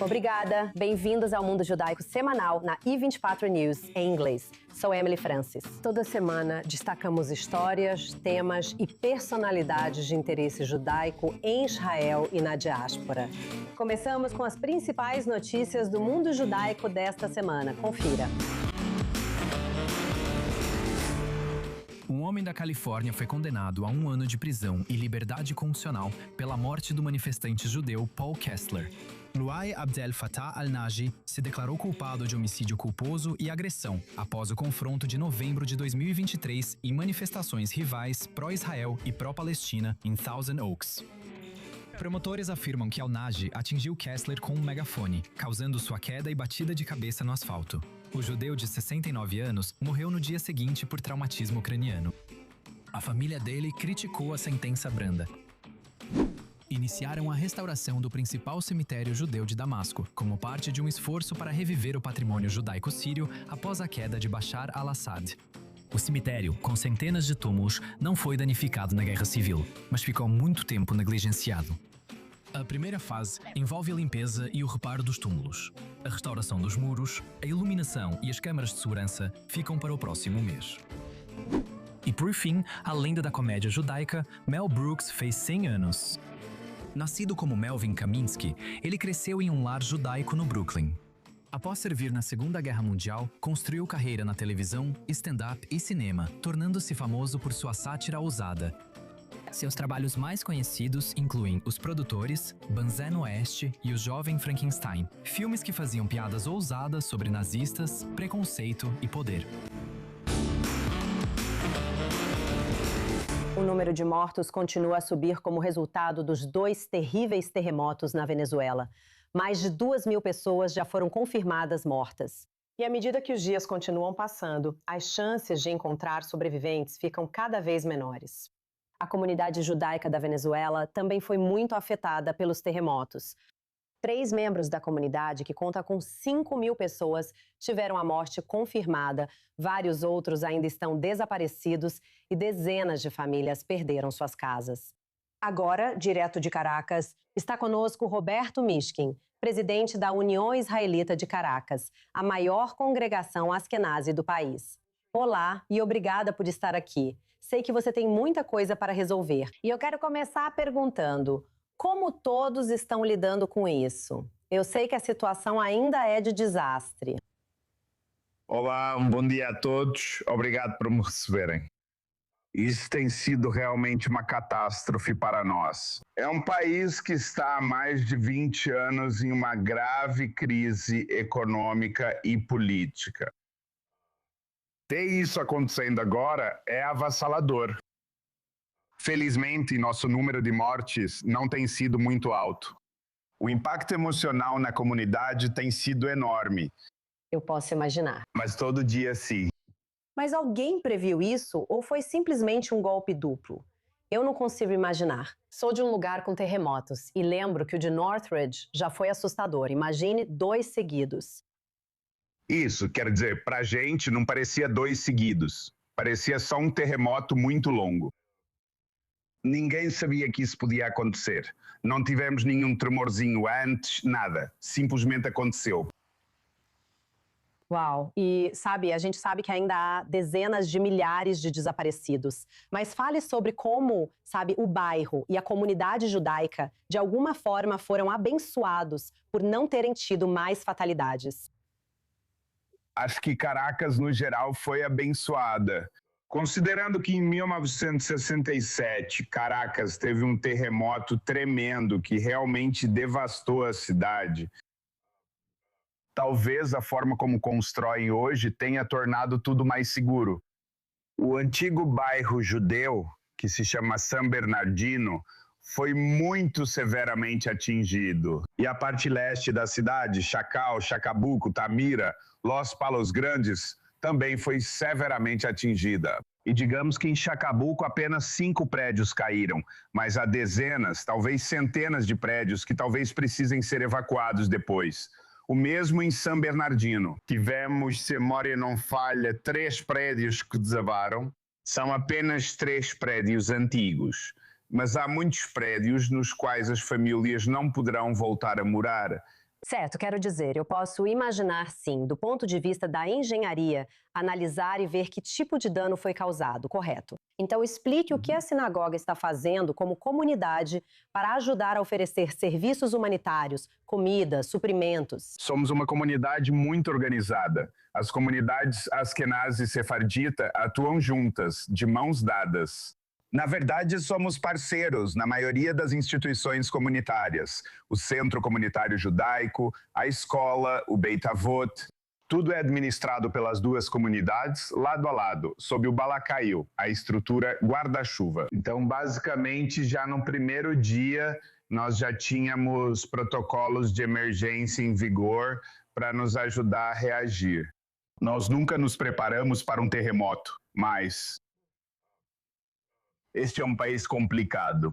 Obrigada. Bem-vindos ao Mundo Judaico semanal na I24 News em inglês. Sou Emily Francis. Toda semana destacamos histórias, temas e personalidades de interesse judaico em Israel e na diáspora. Começamos com as principais notícias do mundo judaico desta semana. Confira. Um homem da Califórnia foi condenado a 1 ano de prisão e liberdade condicional pela morte do manifestante judeu Paul Kessler. Louai Abdel Fattah al-Naji se declarou culpado de homicídio culposo e agressão após o confronto de novembro de 2023 em manifestações rivais pró-Israel e pró-Palestina em Thousand Oaks. Promotores afirmam que al-Naji atingiu Kessler com um megafone, causando sua queda e batida de cabeça no asfalto. O judeu de 69 anos morreu no dia seguinte por traumatismo craniano. A família dele criticou a sentença branda. Iniciaram a restauração do principal cemitério judeu de Damasco, como parte de um esforço para reviver o patrimônio judaico-sírio após a queda de Bashar al-Assad. O cemitério, com centenas de túmulos, não foi danificado na Guerra Civil, mas ficou muito tempo negligenciado. A primeira fase envolve a limpeza e o reparo dos túmulos. A restauração dos muros, a iluminação e as câmaras de segurança ficam para o próximo mês. E por fim, a lenda da comédia judaica, Mel Brooks fez 100 anos. Nascido como Melvin Kaminsky, ele cresceu em um lar judaico no Brooklyn. Após servir na Segunda Guerra Mundial, construiu carreira na televisão, stand-up e cinema, tornando-se famoso por sua sátira ousada. Seus trabalhos mais conhecidos incluem Os Produtores, Banzé no Oeste e O Jovem Frankenstein, filmes que faziam piadas ousadas sobre nazistas, preconceito e poder. O número de mortos continua a subir como resultado dos 2 terríveis terremotos na Venezuela. Mais de 2.000 pessoas já foram confirmadas mortas. E à medida que os dias continuam passando, as chances de encontrar sobreviventes ficam cada vez menores. A comunidade judaica da Venezuela também foi muito afetada pelos terremotos. 3 membros da comunidade, que conta com 5.000 pessoas, tiveram a morte confirmada, vários outros ainda estão desaparecidos e dezenas de famílias perderam suas casas. Agora, direto de Caracas, está conosco Roberto Mishkin, presidente da União Israelita de Caracas, a maior congregação askenazi do país. Olá e obrigada por estar aqui. Sei que você tem muita coisa para resolver. E eu quero começar perguntando: como todos estão lidando com isso? Eu sei que a situação ainda é de desastre. Olá, um bom dia a todos. Obrigado por me receberem. Isso tem sido realmente uma catástrofe para nós. É um país que está há mais de 20 anos em uma grave crise econômica e política. Ter isso acontecendo agora é avassalador. Felizmente, nosso número de mortes não tem sido muito alto. O impacto emocional na comunidade tem sido enorme. Eu posso imaginar. Mas todo dia sim. Mas alguém previu isso ou foi simplesmente um golpe duplo? Eu não consigo imaginar. Sou de um lugar com terremotos e lembro que o de Northridge já foi assustador. Imagine 2 seguidos. Isso, quer dizer, pra gente não parecia 2 seguidos. Parecia só um terremoto muito longo. Ninguém sabia que isso podia acontecer. Não tivemos nenhum tremorzinho antes, nada. Simplesmente aconteceu. Uau! E a gente sabe que ainda há dezenas de milhares de desaparecidos. Mas fale sobre como, o bairro e a comunidade judaica, de alguma forma, foram abençoados por não terem tido mais fatalidades. Acho que Caracas, no geral, foi abençoada. Considerando que em 1967, Caracas teve um terremoto tremendo que realmente devastou a cidade, talvez a forma como constroem hoje tenha tornado tudo mais seguro. O antigo bairro judeu, que se chama San Bernardino, foi muito severamente atingido. E a parte leste da cidade, Chacal, Chacabuco, Tamira, Los Palos Grandes, também foi severamente atingida. E digamos que em Chacabuco apenas 5 prédios caíram, mas há dezenas, talvez centenas de prédios que talvez precisem ser evacuados depois. O mesmo em San Bernardino. Tivemos, se a memória não falha, 3 prédios que desabaram. São apenas 3 prédios antigos. Mas há muitos prédios nos quais as famílias não poderão voltar a morar. Certo, quero dizer, eu posso imaginar sim, do ponto de vista da engenharia, analisar e ver que tipo de dano foi causado, correto? Então explique o que a sinagoga está fazendo como comunidade para ajudar a oferecer serviços humanitários, comida, suprimentos. Somos uma comunidade muito organizada. As comunidades Askenazi e Sefardita atuam juntas, de mãos dadas. Na verdade, somos parceiros na maioria das instituições comunitárias. O Centro Comunitário Judaico, a escola, o Beit Avot. Tudo é administrado pelas duas comunidades, lado a lado, sob o Balacail, a estrutura guarda-chuva. Então, basicamente, já no primeiro dia, nós já tínhamos protocolos de emergência em vigor para nos ajudar a reagir. Nós nunca nos preparamos para um terremoto, mas este é um país complicado.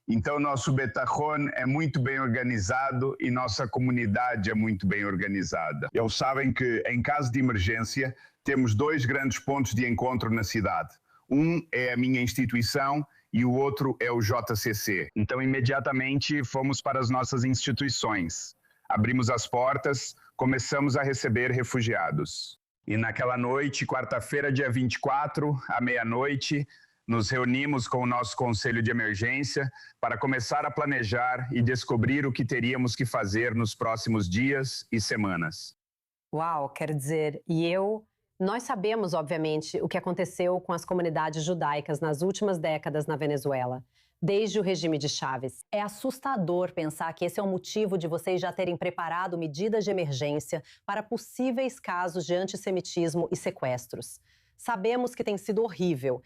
Então, nosso Betachon é muito bem organizado e nossa comunidade é muito bem organizada. Eles sabem que, em caso de emergência, temos 2 grandes pontos de encontro na cidade. Um é a minha instituição e o outro é o JCC. Então, imediatamente, fomos para as nossas instituições. Abrimos as portas, começamos a receber refugiados. E naquela noite, quarta-feira, dia 24, à meia-noite, nos reunimos com o nosso conselho de emergência para começar a planejar e descobrir o que teríamos que fazer nos próximos dias e semanas. Uau, quero dizer, nós sabemos, obviamente, o que aconteceu com as comunidades judaicas nas últimas décadas na Venezuela, desde o regime de Chávez. É assustador pensar que esse é o motivo de vocês já terem preparado medidas de emergência para possíveis casos de antissemitismo e sequestros. Sabemos que tem sido horrível.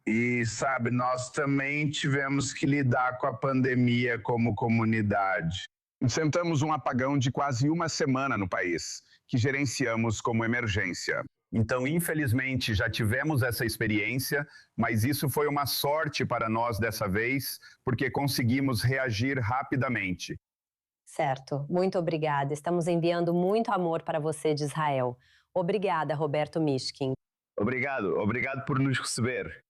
E, sabe, nós também tivemos que lidar com a pandemia como comunidade. Enfrentamos um apagão de quase uma semana no país, que gerenciamos como emergência. Então, infelizmente, já tivemos essa experiência, mas isso foi uma sorte para nós dessa vez, porque conseguimos reagir rapidamente. Certo, muito obrigada. Estamos enviando muito amor para você de Israel. Obrigada, Roberto Mishkin. Obrigado por nos receber.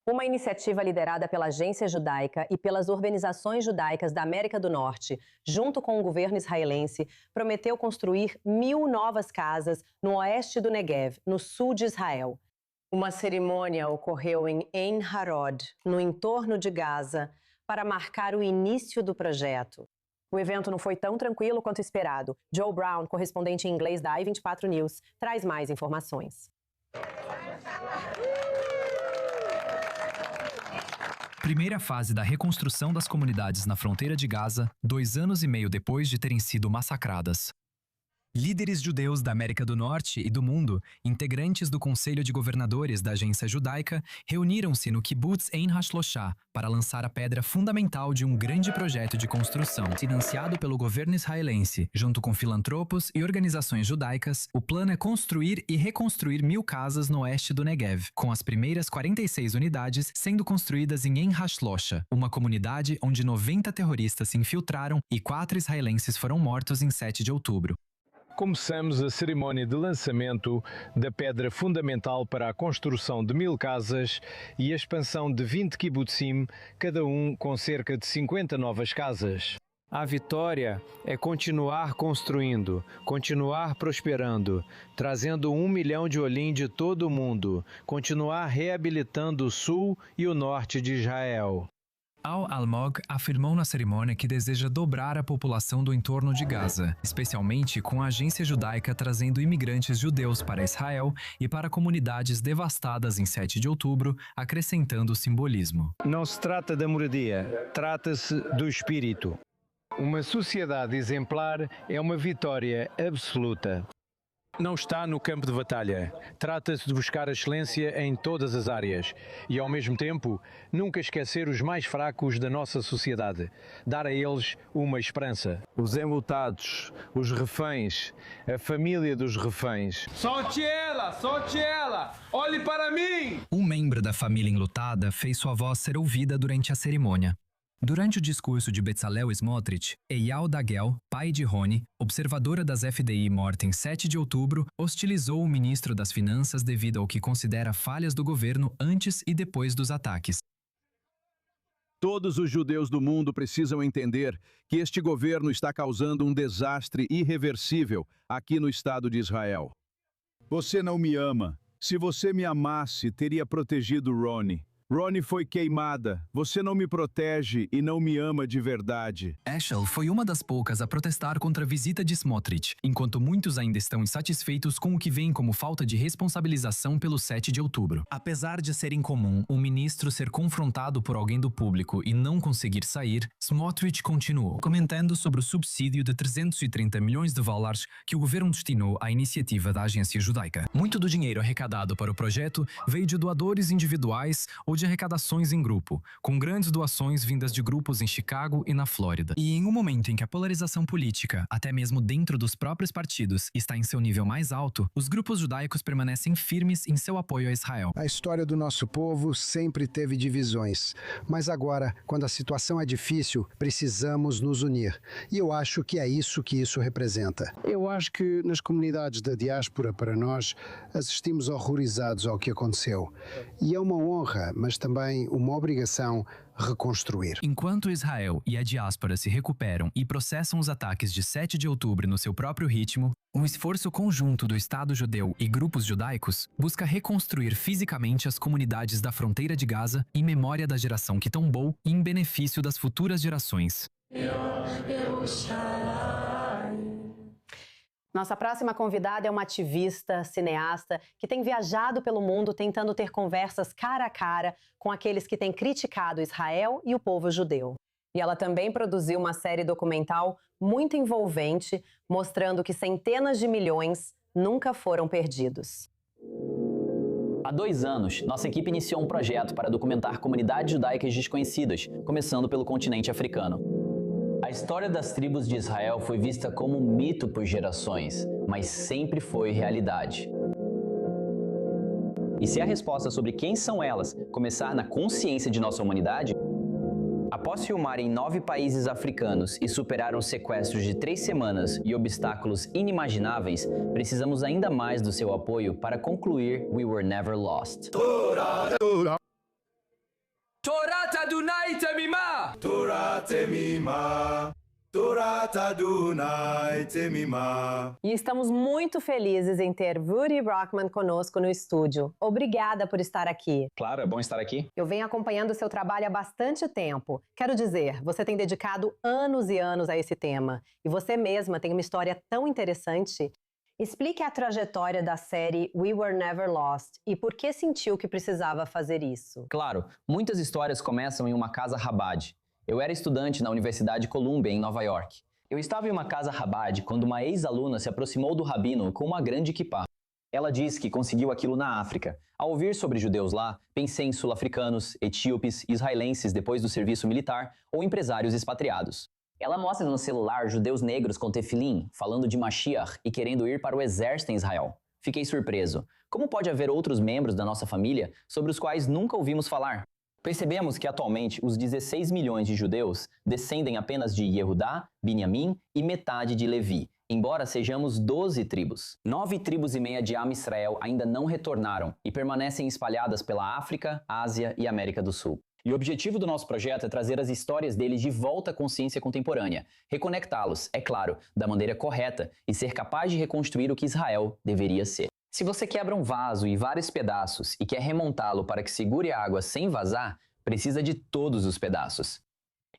Uma iniciativa liderada pela Agência Judaica e pelas organizações judaicas da América do Norte, junto com o governo israelense, prometeu construir 1.000 novas casas no oeste do Negev, no sul de Israel. Uma cerimônia ocorreu em Ein Harod, no entorno de Gaza, para marcar o início do projeto. O evento não foi tão tranquilo quanto esperado. Joe Brown, correspondente em inglês da i24 News, traz mais informações. Primeira fase da reconstrução das comunidades na fronteira de Gaza, 2 anos e meio depois de terem sido massacradas. Líderes judeus da América do Norte e do mundo, integrantes do Conselho de Governadores da Agência Judaica, reuniram-se no Kibbutz Ein HaShloshah para lançar a pedra fundamental de um grande projeto de construção. Financiado pelo governo israelense, junto com filantropos e organizações judaicas, o plano é construir e reconstruir 1.000 casas no oeste do Negev, com as primeiras 46 unidades sendo construídas em Ein HaShloshah, uma comunidade onde 90 terroristas se infiltraram e 4 israelenses foram mortos em 7 de outubro. Começamos a cerimónia de lançamento da pedra fundamental para a construção de 1.000 casas e a expansão de 20 kibbutzim, cada um com cerca de 50 novas casas. A vitória é continuar construindo, continuar prosperando, trazendo 1 milhão de olim de todo o mundo, continuar reabilitando o sul e o norte de Israel. Al-Almog afirmou na cerimônia que deseja dobrar a população do entorno de Gaza, especialmente com a agência judaica trazendo imigrantes judeus para Israel e para comunidades devastadas em 7 de outubro, acrescentando simbolismo. Não se trata da moradia, trata-se do espírito. Uma sociedade exemplar é uma vitória absoluta. Não está no campo de batalha. Trata-se de buscar a excelência em todas as áreas e, ao mesmo tempo, nunca esquecer os mais fracos da nossa sociedade. Dar a eles uma esperança. Os enlutados, os reféns, a família dos reféns. Solte ela! Olhe para mim! Um membro da família enlutada fez sua voz ser ouvida durante a cerimônia. Durante o discurso de Bezalel Smotrich, Eyal Dagel, pai de Rony, observadora das FDI morta em 7 de outubro, hostilizou o ministro das Finanças devido ao que considera falhas do governo antes e depois dos ataques. Todos os judeus do mundo precisam entender que este governo está causando um desastre irreversível aqui no Estado de Israel. Você não me ama. Se você me amasse, teria protegido Ronnie. Ronnie foi queimada. Você não me protege e não me ama de verdade. Eshel foi uma das poucas a protestar contra a visita de Smotrich, enquanto muitos ainda estão insatisfeitos com o que vem como falta de responsabilização pelo 7 de outubro. Apesar de ser incomum um ministro ser confrontado por alguém do público e não conseguir sair, Smotrich continuou, comentando sobre o subsídio de 330 milhões de dólares que o governo destinou à iniciativa da agência judaica. Muito do dinheiro arrecadado para o projeto veio de doadores individuais ou de arrecadações em grupo, com grandes doações vindas de grupos em Chicago e na Flórida. E em um momento em que a polarização política, até mesmo dentro dos próprios partidos, está em seu nível mais alto, os grupos judaicos permanecem firmes em seu apoio a Israel. A história do nosso povo sempre teve divisões, mas agora, quando a situação é difícil, precisamos nos unir. E eu acho que é isso que isso representa. Eu acho que nas comunidades da diáspora, para nós, assistimos horrorizados ao que aconteceu. E é uma honra, mas também uma obrigação reconstruir. Enquanto Israel e a diáspora se recuperam e processam os ataques de 7 de outubro no seu próprio ritmo, um esforço conjunto do Estado judeu e grupos judaicos busca reconstruir fisicamente as comunidades da fronteira de Gaza em memória da geração que tombou e em benefício das futuras gerações. Nossa próxima convidada é uma ativista, cineasta, que tem viajado pelo mundo tentando ter conversas cara a cara com aqueles que têm criticado Israel e o povo judeu. E ela também produziu uma série documental muito envolvente, mostrando que centenas de milhões nunca foram perdidos. Há 2 anos, nossa equipe iniciou um projeto para documentar comunidades judaicas desconhecidas, começando pelo continente africano. A história das tribos de Israel foi vista como um mito por gerações, mas sempre foi realidade. E se a resposta sobre quem são elas começar na consciência de nossa humanidade, após filmar em 9 países africanos e superar um sequestro de 3 semanas e obstáculos inimagináveis, precisamos ainda mais do seu apoio para concluir We Were Never Lost. Torat Adonai Temimah! Torat Temimah! Torat Adonai Temimah! E estamos muito felizes em ter Rudy Brockman conosco no estúdio. Obrigada por estar aqui. Claro, é bom estar aqui. Eu venho acompanhando o seu trabalho há bastante tempo. Quero dizer, você tem dedicado anos e anos a esse tema. E você mesma tem uma história tão interessante. Explique a trajetória da série We Were Never Lost e por que sentiu que precisava fazer isso. Claro, muitas histórias começam em uma casa Chabad. Eu era estudante na Universidade Columbia, em Nova York. Eu estava em uma casa Chabad quando uma ex-aluna se aproximou do rabino com uma grande kippá. Ela disse que conseguiu aquilo na África. Ao ouvir sobre judeus lá, pensei em sul-africanos, etíopes, israelenses depois do serviço militar ou empresários expatriados. Ela mostra no celular judeus negros com tefilim, falando de Mashiach e querendo ir para o exército em Israel. Fiquei surpreso. Como pode haver outros membros da nossa família sobre os quais nunca ouvimos falar? Percebemos que atualmente os 16 milhões de judeus descendem apenas de Yehudá, Binyamin e metade de Levi, embora sejamos 12 tribos. 9 tribos e meia de Am Israel ainda não retornaram e permanecem espalhadas pela África, Ásia e América do Sul. E o objetivo do nosso projeto é trazer as histórias deles de volta à consciência contemporânea, reconectá-los, é claro, da maneira correta e ser capaz de reconstruir o que Israel deveria ser. Se você quebra um vaso em vários pedaços e quer remontá-lo para que segure a água sem vazar, precisa de todos os pedaços.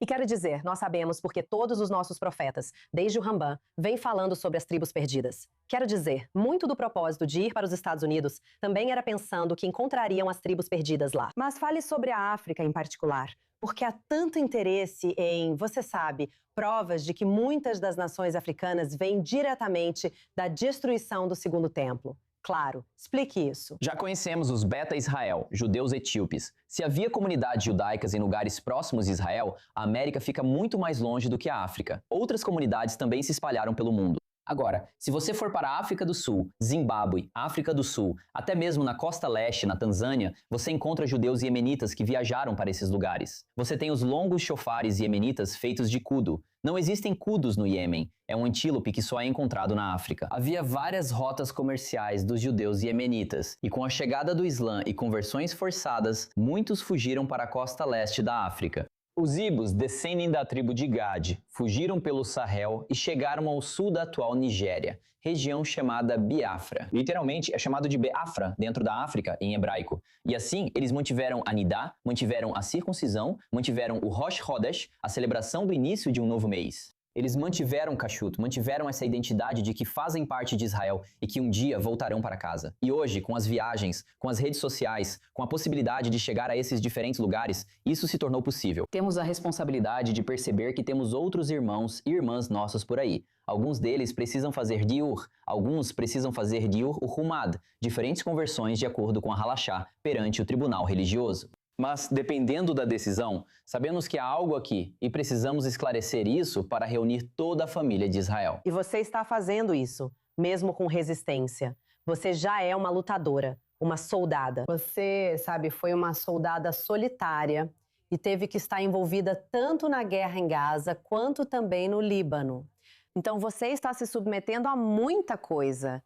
E quero dizer, nós sabemos porque todos os nossos profetas, desde o Rambam, vêm falando sobre as tribos perdidas. Quero dizer, muito do propósito de ir para os Estados Unidos também era pensando que encontrariam as tribos perdidas lá. Mas fale sobre a África em particular, porque há tanto interesse em, você sabe, provas de que muitas das nações africanas vêm diretamente da destruição do Segundo Templo. Claro, explique isso. Já conhecemos os Beta Israel, judeus etíopes. Se havia comunidades judaicas em lugares próximos de Israel, a América fica muito mais longe do que a África. Outras comunidades também se espalharam pelo mundo. Agora, se você for para a África do Sul, Zimbábue, África do Sul, até mesmo na costa leste, na Tanzânia, você encontra judeus iemenitas que viajaram para esses lugares. Você tem os longos chofares iemenitas feitos de kudu. Não existem kudos no Iêmen, é um antílope que só é encontrado na África. Havia várias rotas comerciais dos judeus iemenitas, e com a chegada do Islã e conversões forçadas, muitos fugiram para a costa leste da África. Os ibos descendem da tribo de Gad, fugiram pelo Sahel e chegaram ao sul da atual Nigéria, região chamada Biafra. Literalmente é chamado de Beafra dentro da África em hebraico. E assim eles mantiveram a Nidá, mantiveram a circuncisão, mantiveram o Rosh Chodesh, a celebração do início de um novo mês. Eles mantiveram Kashrut, mantiveram essa identidade de que fazem parte de Israel e que um dia voltarão para casa. E hoje, com as viagens, com as redes sociais, com a possibilidade de chegar a esses diferentes lugares, isso se tornou possível. Temos a responsabilidade de perceber que temos outros irmãos e irmãs nossos por aí. Alguns deles precisam fazer diur, alguns precisam fazer diur humad, diferentes conversões de acordo com a halachá perante o tribunal religioso. Mas, dependendo da decisão, sabemos que há algo aqui e precisamos esclarecer isso para reunir toda a família de Israel. E você está fazendo isso, mesmo com resistência. Você já é uma lutadora, uma soldada. Você, sabe, foi uma soldada solitária e teve que estar envolvida tanto na guerra em Gaza quanto também no Líbano. Então você está se submetendo a muita coisa.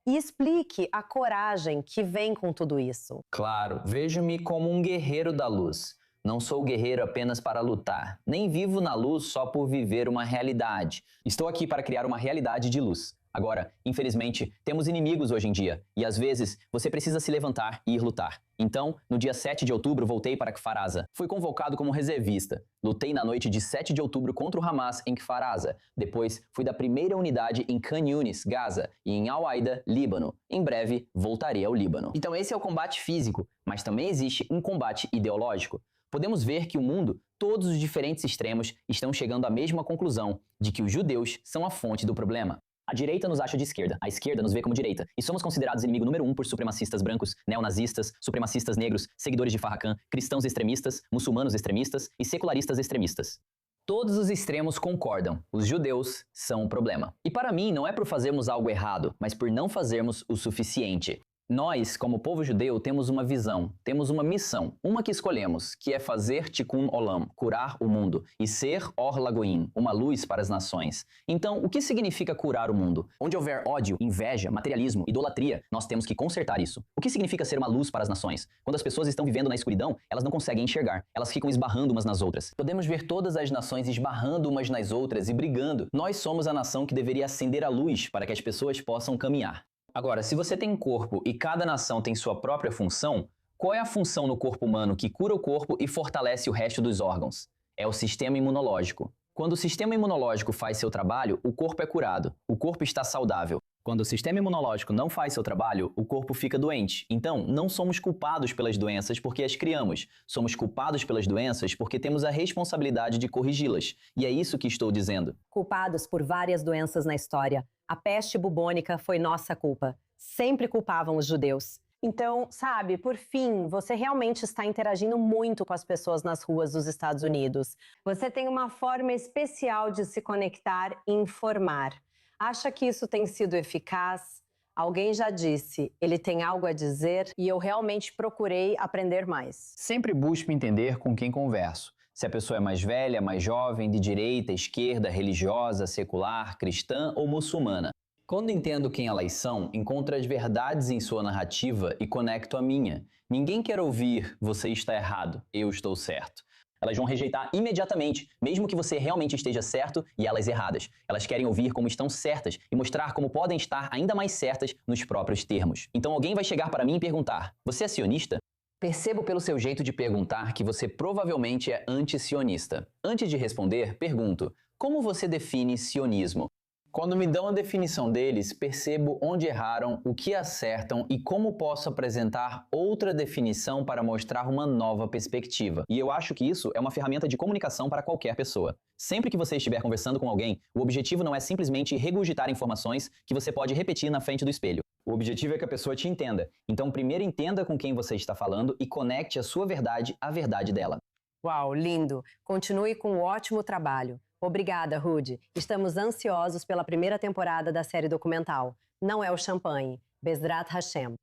E explique a coragem que vem com tudo isso. Claro, vejo-me como um guerreiro da luz. Não sou guerreiro apenas para lutar, nem vivo na luz só por viver uma realidade. Estou aqui para criar uma realidade de luz. Agora, infelizmente, temos inimigos hoje em dia, e às vezes você precisa se levantar e ir lutar. Então, no dia 7 de outubro, voltei para Kfar Aza. Fui convocado como reservista. Lutei na noite de 7 de outubro contra o Hamas em Kfar Aza. Depois, fui da primeira unidade em Khan Yunis, Gaza, e em Al-Aida, Líbano. Em breve, voltarei ao Líbano. Então esse é o combate físico, mas também existe um combate ideológico. Podemos ver que o mundo, todos os diferentes extremos, estão chegando à mesma conclusão, de que os judeus são a fonte do problema. A direita nos acha de esquerda, a esquerda nos vê como direita, e somos considerados inimigo número 1 por supremacistas brancos, neonazistas, supremacistas negros, seguidores de Farrakhan, cristãos extremistas, muçulmanos extremistas e secularistas extremistas. Todos os extremos concordam, os judeus são o problema. E para mim não é por fazermos algo errado, mas por não fazermos o suficiente. Nós, como povo judeu, temos uma visão, temos uma missão, uma que escolhemos, que é fazer Tikkun Olam, curar o mundo, e ser Or Lagoim, uma luz para as nações. Então, o que significa curar o mundo? Onde houver ódio, inveja, materialismo, idolatria, nós temos que consertar isso. O que significa ser uma luz para as nações? Quando as pessoas estão vivendo na escuridão, elas não conseguem enxergar, elas ficam esbarrando umas nas outras. Podemos ver todas as nações esbarrando umas nas outras e brigando. Nós somos a nação que deveria acender a luz para que as pessoas possam caminhar. Agora, se você tem um corpo e cada nação tem sua própria função, qual é a função no corpo humano que cura o corpo e fortalece o resto dos órgãos? É o sistema imunológico. Quando o sistema imunológico faz seu trabalho, o corpo é curado, o corpo está saudável. Quando o sistema imunológico não faz seu trabalho, o corpo fica doente. Então, não somos culpados pelas doenças porque as criamos. Somos culpados pelas doenças porque temos a responsabilidade de corrigi-las. E é isso que estou dizendo. Culpados por várias doenças na história. A peste bubônica foi nossa culpa. Sempre culpavam os judeus. Então, sabe, por fim, você realmente está interagindo muito com as pessoas nas ruas dos Estados Unidos. Você tem uma forma especial de se conectar e informar. Acha que isso tem sido eficaz? Alguém já disse, ele tem algo a dizer e eu realmente procurei aprender mais. Sempre busco entender com quem converso. Se a pessoa é mais velha, mais jovem, de direita, esquerda, religiosa, secular, cristã ou muçulmana. Quando entendo quem elas são, encontro as verdades em sua narrativa e conecto a minha. Ninguém quer ouvir, você está errado, eu estou certo. Elas vão rejeitar imediatamente, mesmo que você realmente esteja certo e elas erradas. Elas querem ouvir como estão certas e mostrar como podem estar ainda mais certas nos próprios termos. Então alguém vai chegar para mim e perguntar, você é sionista? Percebo pelo seu jeito de perguntar que você provavelmente é anti-sionista. Antes de responder, pergunto, como você define sionismo? Quando me dão a definição deles, percebo onde erraram, o que acertam e como posso apresentar outra definição para mostrar uma nova perspectiva. E eu acho que isso é uma ferramenta de comunicação para qualquer pessoa. Sempre que você estiver conversando com alguém, o objetivo não é simplesmente regurgitar informações que você pode repetir na frente do espelho. O objetivo é que a pessoa te entenda. Então, primeiro entenda com quem você está falando e conecte a sua verdade à verdade dela. Uau, lindo! Continue com um ótimo trabalho. Obrigada, Rudy. Estamos ansiosos pela primeira temporada da série documental. Não é o champanhe. Bezrat Hashem.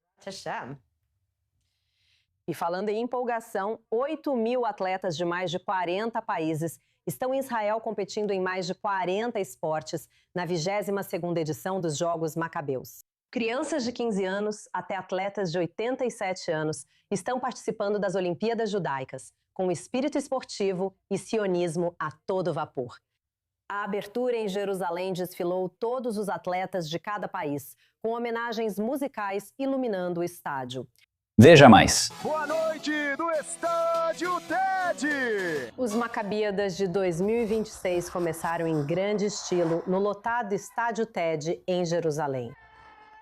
E falando em empolgação, 8.000 atletas de mais de 40 países estão em Israel competindo em mais de 40 esportes na 22ª edição dos Jogos Macabeus. Crianças de 15 anos até atletas de 87 anos estão participando das Olimpíadas Judaicas. com espírito esportivo e sionismo a todo vapor. A abertura em Jerusalém desfilou todos os atletas de cada país, com homenagens musicais iluminando o estádio. Veja mais. Boa noite do Estádio TED! Os Macabíadas de 2026 começaram em grande estilo no lotado Estádio TED em Jerusalém.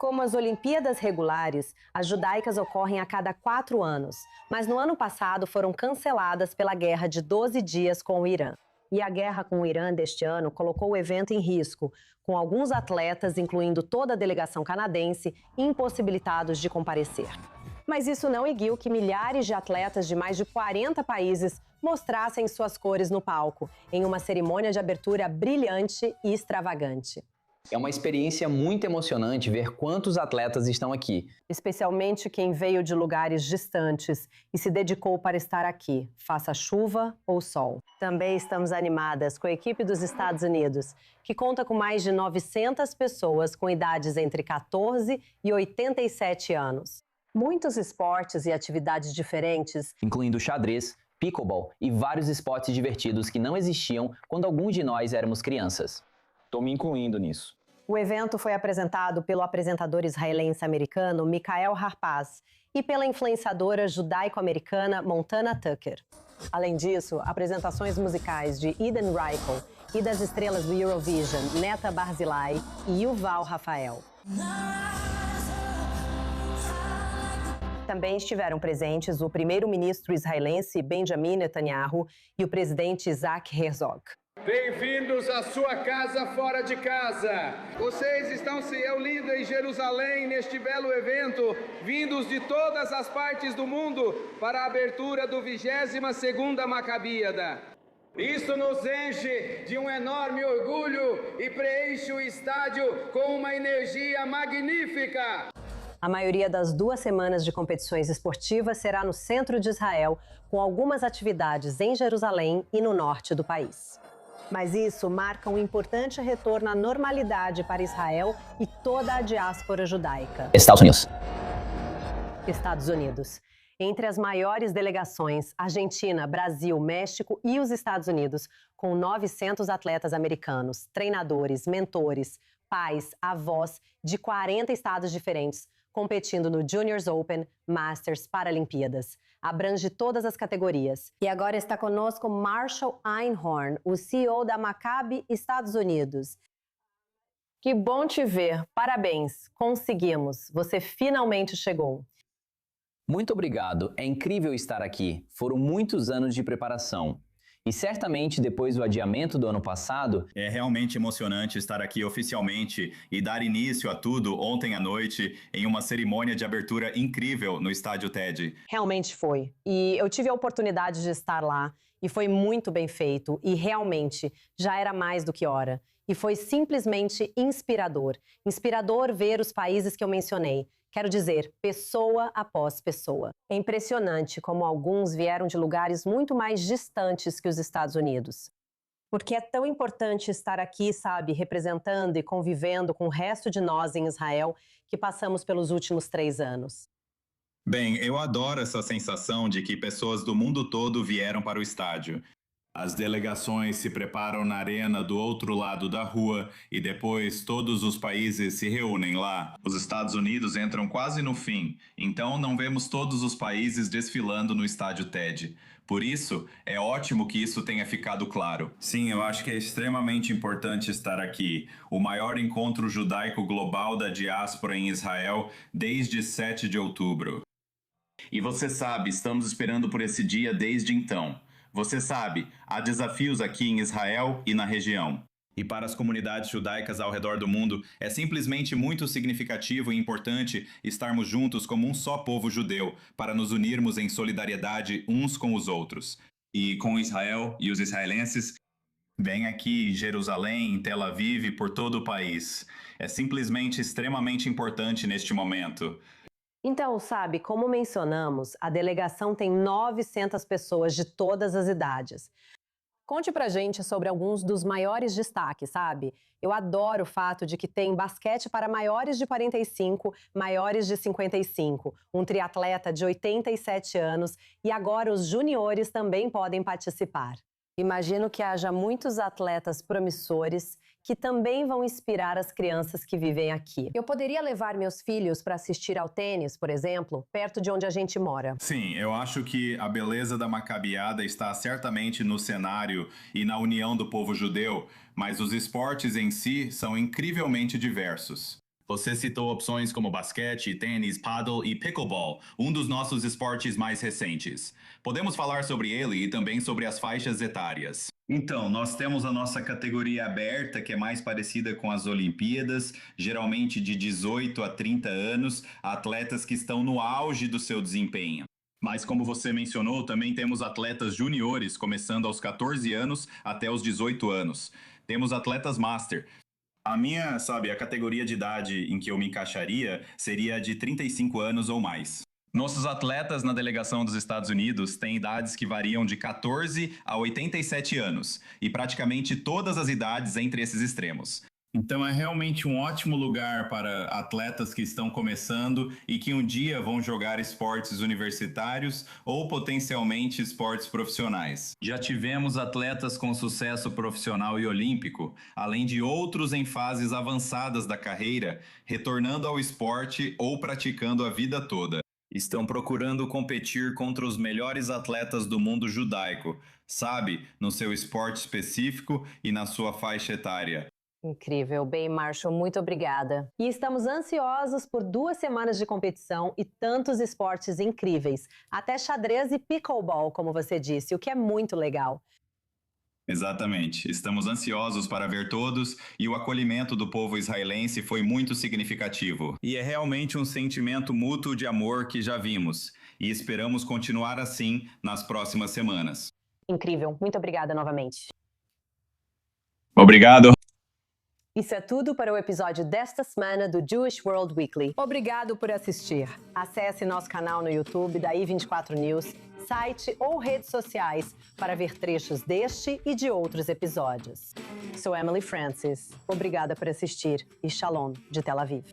Como as Olimpíadas regulares, as judaicas ocorrem a cada 4 anos, mas no ano passado foram canceladas pela guerra de 12 dias com o Irã. E a guerra com o Irã deste ano colocou o evento em risco, com alguns atletas, incluindo toda a delegação canadense, impossibilitados de comparecer. Mas isso não impediu que milhares de atletas de mais de 40 países mostrassem suas cores no palco, em uma cerimônia de abertura brilhante e extravagante. É uma experiência muito emocionante ver quantos atletas estão aqui. Especialmente quem veio de lugares distantes e se dedicou para estar aqui, faça chuva ou sol. Também estamos animadas com a equipe dos Estados Unidos, que conta com mais de 900 pessoas com idades entre 14 e 87 anos. Muitos esportes e atividades diferentes, Incluindo xadrez, pickleball e vários esportes divertidos que não existiam quando alguns de nós éramos crianças. Tô me incluindo nisso. O evento foi apresentado pelo apresentador israelense-americano Michael Harpaz e pela influenciadora judaico-americana Montana Tucker. Além disso, apresentações musicais de Eden Reichel e das estrelas do Eurovision Netta Barzilai e Yuval Rafael. Também estiveram presentes o primeiro-ministro israelense Benjamin Netanyahu e o presidente Isaac Herzog. Bem-vindos à sua casa fora de casa. Vocês estão se reunindo em Jerusalém neste belo evento, vindos de todas as partes do mundo para a abertura do 22ª Macabíada. Isso nos enche de um enorme orgulho e preenche o estádio com uma energia magnífica. A maioria das 2 semanas de competições esportivas será no centro de Israel, com algumas atividades em Jerusalém e no norte do país. Mas isso marca um importante retorno à normalidade para Israel e toda a diáspora judaica. Estados Unidos. Estados Unidos. Entre as maiores delegações, Argentina, Brasil, México e os Estados Unidos, com 900 atletas americanos, treinadores, mentores, pais, avós de 40 estados diferentes, competindo no Juniors Open, Masters, Paralimpíadas. Abrange todas as categorias. E agora está conosco Marshall Einhorn, o CEO da Maccabi Estados Unidos. Que bom te ver. Parabéns. Conseguimos. Você finalmente chegou. Muito obrigado. É incrível estar aqui. Foram muitos anos de preparação. E certamente depois do adiamento do ano passado... É realmente emocionante estar aqui oficialmente e dar início a tudo ontem à noite em uma cerimônia de abertura incrível no Estádio TED. Realmente foi. E eu tive a oportunidade de estar lá e foi muito bem feito e realmente já era mais do que hora. E foi simplesmente inspirador. Inspirador ver os países que eu mencionei. Quero dizer, pessoa após pessoa. É impressionante como alguns vieram de lugares muito mais distantes que os Estados Unidos. Porque é tão importante estar aqui, sabe, representando e convivendo com o resto de nós em Israel que passamos pelos últimos 3 anos. Bem, eu adoro essa sensação de que pessoas do mundo todo vieram para o estádio. As delegações se preparam na arena do outro lado da rua e depois todos os países se reúnem lá. Os Estados Unidos entram quase no fim, então não vemos todos os países desfilando no estádio TED. Por isso, é ótimo que isso tenha ficado claro. Sim, eu acho que é extremamente importante estar aqui. O maior encontro judaico global da diáspora em Israel desde 7 de outubro. E você sabe, estamos esperando por esse dia desde então. Você sabe, há desafios aqui em Israel e na região. E para as comunidades judaicas ao redor do mundo, é simplesmente muito significativo e importante estarmos juntos como um só povo judeu, para nos unirmos em solidariedade uns com os outros. E com Israel e os israelenses, bem aqui em Jerusalém, em Tel Aviv e por todo o país. É simplesmente extremamente importante neste momento. Então, sabe, como mencionamos, a delegação tem 900 pessoas de todas as idades. Conte pra gente sobre alguns dos maiores destaques, sabe? Eu adoro o fato de que tem basquete para maiores de 45, maiores de 55, um triatleta de 87 anos e agora os juniores também podem participar. Imagino que haja muitos atletas promissores que também vão inspirar as crianças que vivem aqui. Eu poderia levar meus filhos para assistir ao tênis, por exemplo, perto de onde a gente mora. Sim, eu acho que a beleza da Maccabiada está certamente no cenário e na união do povo judeu, mas os esportes em si são incrivelmente diversos. Você citou opções como basquete, tênis, paddle e pickleball, um dos nossos esportes mais recentes. Podemos falar sobre ele e também sobre as faixas etárias. Então, nós temos a nossa categoria aberta, que é mais parecida com as Olimpíadas, geralmente de 18 a 30 anos, atletas que estão no auge do seu desempenho. Mas como você mencionou, também temos atletas juniores, começando aos 14 anos até os 18 anos. Temos atletas master. A categoria de idade em que eu me encaixaria seria de 35 anos ou mais. Nossos atletas na delegação dos Estados Unidos têm idades que variam de 14 a 87 anos, e praticamente todas as idades entre esses extremos. Então é realmente um ótimo lugar para atletas que estão começando e que um dia vão jogar esportes universitários ou potencialmente esportes profissionais. Já tivemos atletas com sucesso profissional e olímpico, além de outros em fases avançadas da carreira, retornando ao esporte ou praticando a vida toda. Estão procurando competir contra os melhores atletas do mundo judaico, sabe, no seu esporte específico e na sua faixa etária. Incrível. Bem, Marshall, muito obrigada. E estamos ansiosos por 2 semanas de competição e tantos esportes incríveis. Até xadrez e pickleball, como você disse, o que é muito legal. Exatamente. Estamos ansiosos para ver todos e o acolhimento do povo israelense foi muito significativo. E é realmente um sentimento mútuo de amor que já vimos. E esperamos continuar assim nas próximas semanas. Incrível. Muito obrigada novamente. Obrigado. Isso é tudo para o episódio desta semana do Jewish World Weekly. Obrigado por assistir. Acesse nosso canal no YouTube da I24 News, site ou redes sociais para ver trechos deste e de outros episódios. Sou Emily Francis. Obrigada por assistir e Shalom de Tel Aviv.